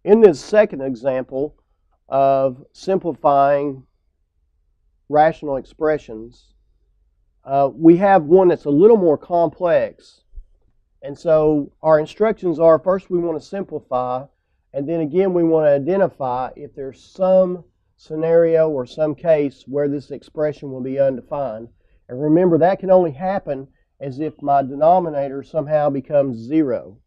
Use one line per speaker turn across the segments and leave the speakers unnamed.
In this second example of simplifying rational expressions, we have one that's a little more complex. And so our instructions are, first we want to simplify, and then again we want to identify if there's some scenario or some case where this expression will be undefined. And remember, that can only happen as if my denominator somehow becomes 0.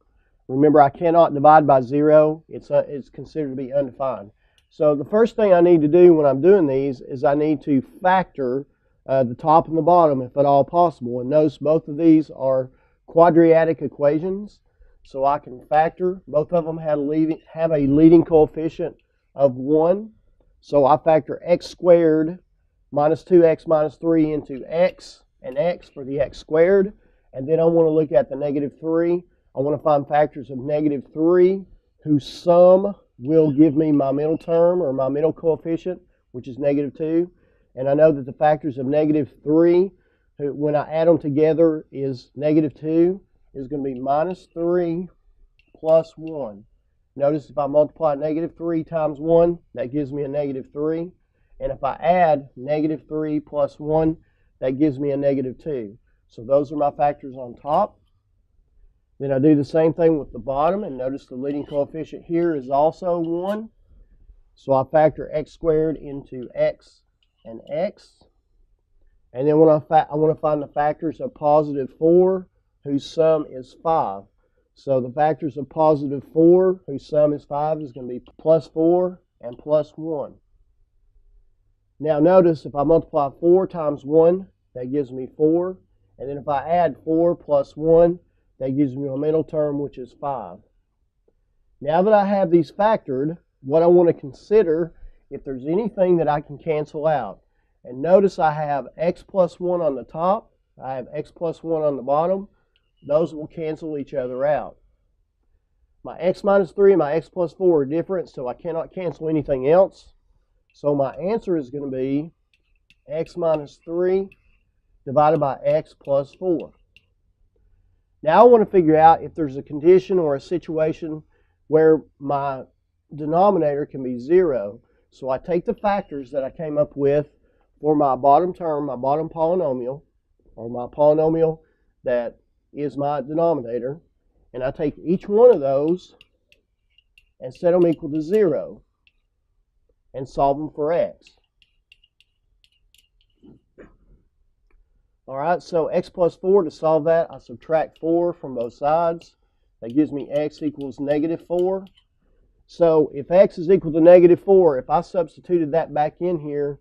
Remember, I cannot divide by 0. It's considered to be undefined. So the first thing I need to do when I'm doing these is I need to factor the top and the bottom if at all possible. And notice both of these are quadratic equations, so I can factor. Both of them have a leading coefficient of 1. So I factor x squared minus 2x minus 3 into x and x for the x squared. And then I want to look at the negative 3. I want to find factors of negative 3 whose sum will give me my middle term or my middle coefficient, which is negative 2. And I know that the factors of negative 3, when I add them together, is negative 2 is going to be minus 3 plus 1. Notice if I multiply negative 3 times 1, that gives me a negative 3. And if I add negative 3 plus 1, that gives me a negative 2. So those are my factors on top. Then I do the same thing with the bottom, and notice the leading coefficient here is also 1. So I factor x squared into x and x. And then when I want to find the factors of positive 4, whose sum is 5. So the factors of positive 4, whose sum is 5, is going to be plus 4 and plus 1. Now notice if I multiply 4 times 1, that gives me 4. And then if I add 4 plus 1, that gives me a middle term, which is 5. Now that I have these factored, what I want to consider, if there's anything that I can cancel out. And notice I have x plus 1 on the top. I have x plus 1 on the bottom. Those will cancel each other out. My x minus 3 and my x plus 4 are different, so I cannot cancel anything else. So my answer is going to be x minus 3 divided by x plus 4. Now I want to figure out if there's a condition or a situation where my denominator can be 0. So I take the factors that I came up with for my bottom term, my bottom polynomial, or my polynomial that is my denominator, and I take each one of those and set them equal to 0 and solve them for x. All right, so x plus 4, to solve that, I subtract 4 from both sides. That gives me x equals negative 4. So if x is equal to negative 4, if I substituted that back in here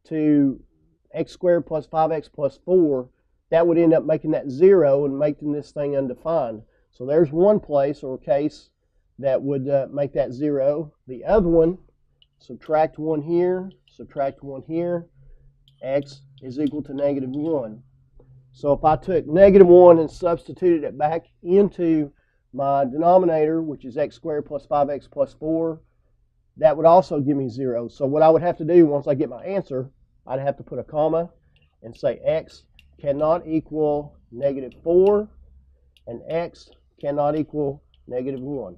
to x squared plus 5x plus 4, that would end up making that 0 and making this thing undefined. So there's one place or case that would make that 0. The other one, subtract 1 here, subtract 1 here, x is equal to negative 1. So if I took negative 1 and substituted it back into my denominator, which is x squared plus 5x plus 4, that would also give me 0. So what I would have to do once I get my answer, I'd have to put a comma and say x cannot equal negative 4 and x cannot equal negative 1.